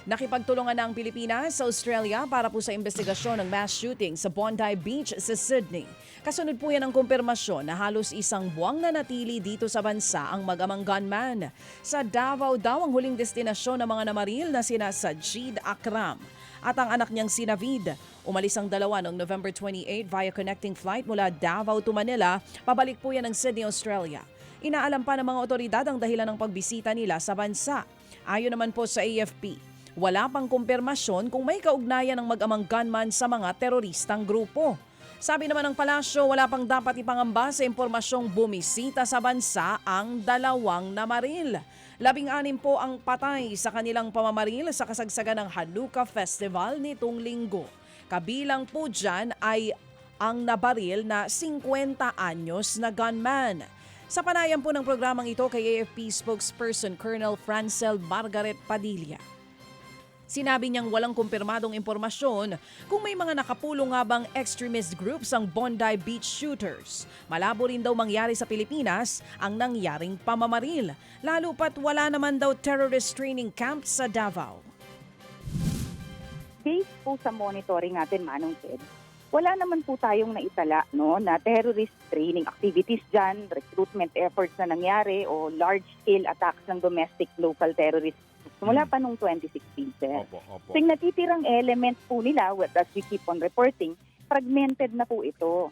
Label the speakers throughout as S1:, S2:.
S1: Nakipagtulungan na ang Pilipinas sa Australia para po sa investigasyon ng mass shooting sa Bondi Beach sa Sydney. Kasunod po yan ang kumpirmasyon na halos isang buwang nanatili dito sa bansa ang mag-amang gunman. Sa Davao daw ang huling destinasyon ng mga namaril na sina Sajid Akram at ang anak niyang si Navid. Umalis ang dalawa noong November 28 via connecting flight mula Davao to Manila. Pabalik po yan ng Sydney, Australia. Inaalam pa ng mga otoridad ang dahilan ng pagbisita nila sa bansa. Ayon naman po sa AFP, wala pang kumpirmasyon kung may kaugnayan ng mag-amang gunman sa mga teroristang grupo. Sabi naman ng palasyo, wala pang dapat ipangamba sa impormasyong bumisita sa bansa ang dalawang namaril. 16 po ang patay sa kanilang pamamaril sa kasagsagan ng Hanukkah Festival nitong linggo. Kabilang po dyan ay ang nabaril na 50 anyos na gunman. Sa panayam po ng programang ito kay AFP spokesperson Colonel Francel Margaret Padilla, sinabi niyang walang kumpirmadong impormasyon kung may mga nakapulong nga bang extremist groups ang Bondi Beach shooters. Malabo rin daw mangyari sa Pilipinas ang nangyaring pamamaril, lalo pat wala naman daw terrorist training camp sa Davao.
S2: Based po sa monitoring natin, Manong Ted, wala naman po tayong naitala na terrorist training activities dyan, recruitment efforts na nangyari o large-scale attacks ng domestic local terrorists mula pa noong 2016, sir.
S3: Opo.
S2: So yung natitirang element po nila, as we keep on reporting, fragmented na po ito.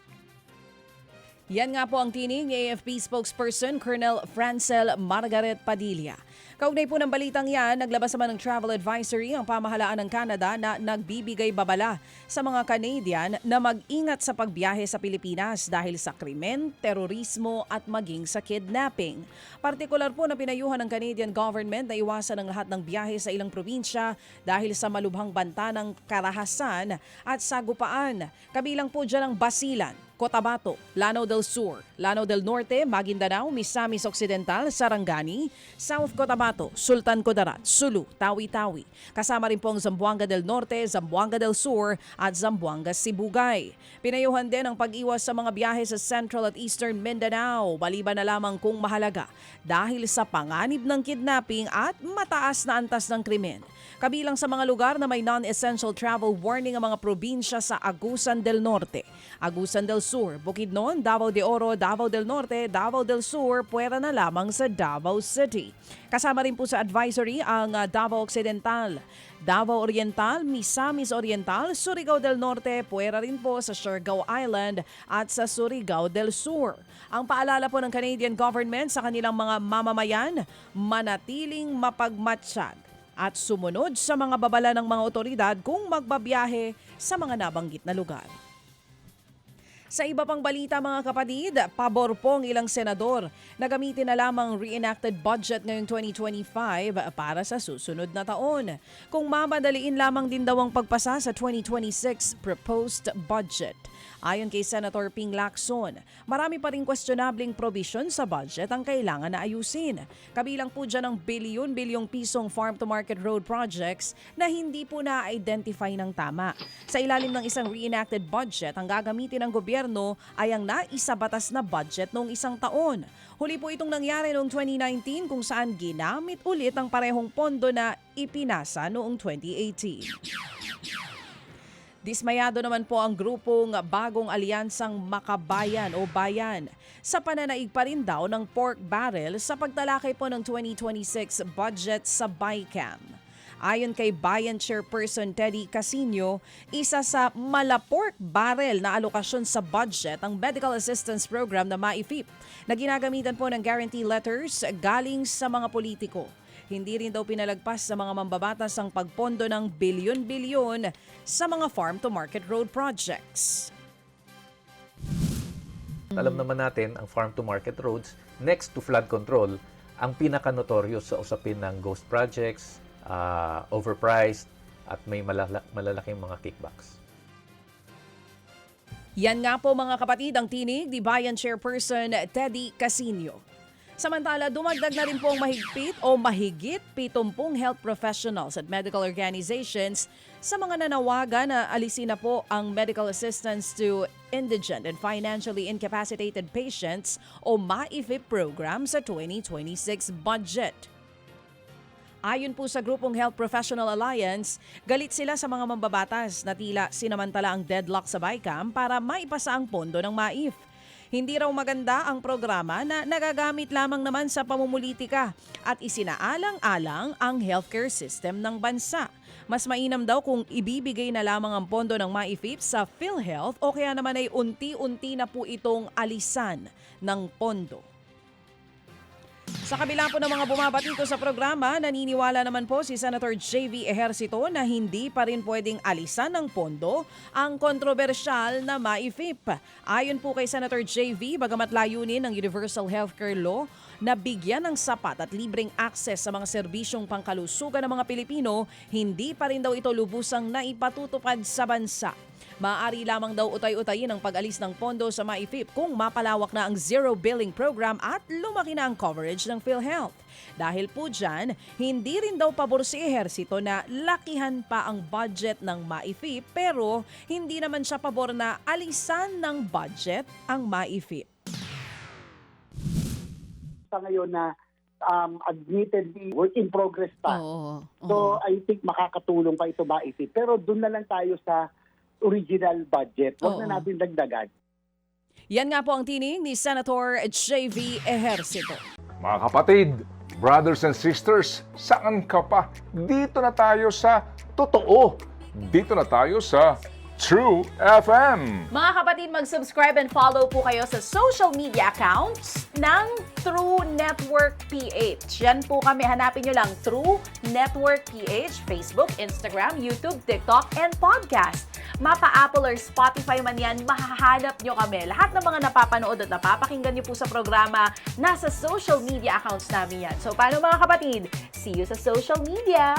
S1: Yan nga po ang tinig ni AFP spokesperson Colonel Francel Margaret Padilla. Kaugnay po ng balitang yan, naglabas naman ng travel advisory ang pamahalaan ng Canada na nagbibigay babala sa mga Canadian na mag-ingat sa pagbiyahe sa Pilipinas dahil sa krimen, terorismo at maging sa kidnapping. Partikular po na pinayuhan ng Canadian government na iwasan ang lahat ng biyahe sa ilang probinsya dahil sa malubhang banta ng karahasan at sagupaan. Kabilang po dyan ang Basilan, Cotabato, Lanao del Sur, Lanao del Norte, Maguindanao, Misamis Occidental, Sarangani, South Cotabato, Sultan Kudarat, Sulu, Tawi-Tawi. Kasama rin po ang Zamboanga del Norte, Zamboanga del Sur at Zamboanga Sibugay. Pinayuhan din ang pag-iwas sa mga biyahe sa Central at Eastern Mindanao, maliban na lamang kung mahalaga dahil sa panganib ng kidnapping at mataas na antas ng krimen. Kabilang sa mga lugar na may non-essential travel warning ang mga probinsya sa Agusan del Norte, Agusan del Sur, Bukidnon, Davao de Oro, Davao del Norte, Davao del Sur, puwera na lamang sa Davao City. Kasama rin po sa advisory ang Davao Occidental, Davao Oriental, Misamis Oriental, Surigao del Norte, puwera rin po sa Siargao Island at sa Surigao del Sur. Ang paalala po ng Canadian government sa kanilang mga mamamayan, manatiling mapagmatsyag at sumunod sa mga babala ng mga otoridad kung magbabiyahe sa mga nabanggit na lugar. Sa iba pang balita mga kapatid, pabor po ang ilang senador na gamitin na lamang reenacted budget ngayong 2025 para sa susunod na taon. Kung mamadaliin lamang din daw ang pagpasa sa 2026 proposed budget. Ayon kay Senator Ping Lacson, marami pa ring questionabling provision sa budget ang kailangan na ayusin. Kabilang po dyan ang bilyon-bilyong pisong farm-to-market road projects na hindi po na-identify ng tama. Sa ilalim ng isang reenacted budget, ang gagamitin ng gobyerno ay ang naisabatas na budget noong isang taon. Huli po itong nangyari noong 2019 kung saan ginamit ulit ang parehong pondo na ipinasa noong 2018. Dismayado naman po ang grupong Bagong Alyansang Makabayan o Bayan sa pananaig pa rin daw ng pork barrel sa pagtalakay po ng 2026 budget sa BICAM. Ayon kay Bayan Chairperson Teddy Casino, isa sa mala-pork barrel na alokasyon sa budget ang Medical Assistance Program na MAIFIP na ginagamitan po ng guarantee letters galing sa mga politiko. Hindi rin daw pinalagpas sa mga mambabatas ang pagpondo ng bilyon-bilyon sa mga farm-to-market road projects.
S3: Alam naman natin, ang farm-to-market roads, next to flood control, ang pinaka-notorious sa usapin ng ghost projects, overpriced, at may malalaking mga kickbacks.
S1: Yan nga po mga kapatid ang tinig ni Bayan Chairperson Teddy Casino. Samantala, dumagdag na rin po ang mahigit 70 health professionals at medical organizations sa mga nanawagan na alisin na po ang medical assistance to indigent and financially incapacitated patients o MAIFIP program sa 2026 budget. Ayon po sa grupong Health Professional Alliance, galit sila sa mga mambabatas na tila sinamantala ang deadlock sa BICAM para maipasa ang pondo ng MAIF. Hindi raw maganda ang programa na nagagamit lamang naman sa pamumulitika at isinaalang-alang ang healthcare system ng bansa. Mas mainam daw kung ibibigay na lamang ang pondo ng MAIFIP sa PhilHealth o kaya naman ay unti-unti na po itong alisan ng pondo. Sa kabila po ng mga bumabatiko sa programa, naniniwala naman po si Senator J.V. Ejercito na hindi pa rin pwedeng alisan ng pondo ang kontrobersyal na MAIFIP. Ayon po kay Senator J.V., bagamat layunin ng Universal Healthcare Law na bigyan ng sapat at libreng akses sa mga serbisyong pangkalusugan ng mga Pilipino, hindi pa rin daw ito lubusang naipatutupad sa bansa. Maaari lamang daw utay-utayin ang pag-alis ng pondo sa MAIFIP kung mapalawak na ang zero billing program at lumaki na ang coverage ng PhilHealth. Dahil po dyan, hindi rin daw pabor si Ejercito na lakihan pa ang budget ng MAIFIP pero hindi naman siya pabor na alisan ng budget ang MAIFIP.
S4: Sa ngayon na admittedly work in progress pa. So I think makakatulong pa ito MAIFIP. Pero doon na lang tayo sa original budget. Huwag na natin dagdagan.
S1: Yan nga po ang tinig ni Senator J.V. Ejercito.
S5: Mga kapatid, brothers and sisters, saan ka pa? Dito na tayo sa totoo. Dito na tayo sa True FM.
S6: Mga kapatid, mag-subscribe and follow po kayo sa social media accounts ng True Network PH. Yan po kami, hanapin nyo lang True Network PH, Facebook, Instagram, YouTube, TikTok, and podcast. Mapa-Apple or Spotify man yan, mahahanap nyo kami. Lahat ng mga napapanood at napapakinggan nyo po sa programa, nasa social media accounts namin yan. So paano mga kapatid? See you sa social media!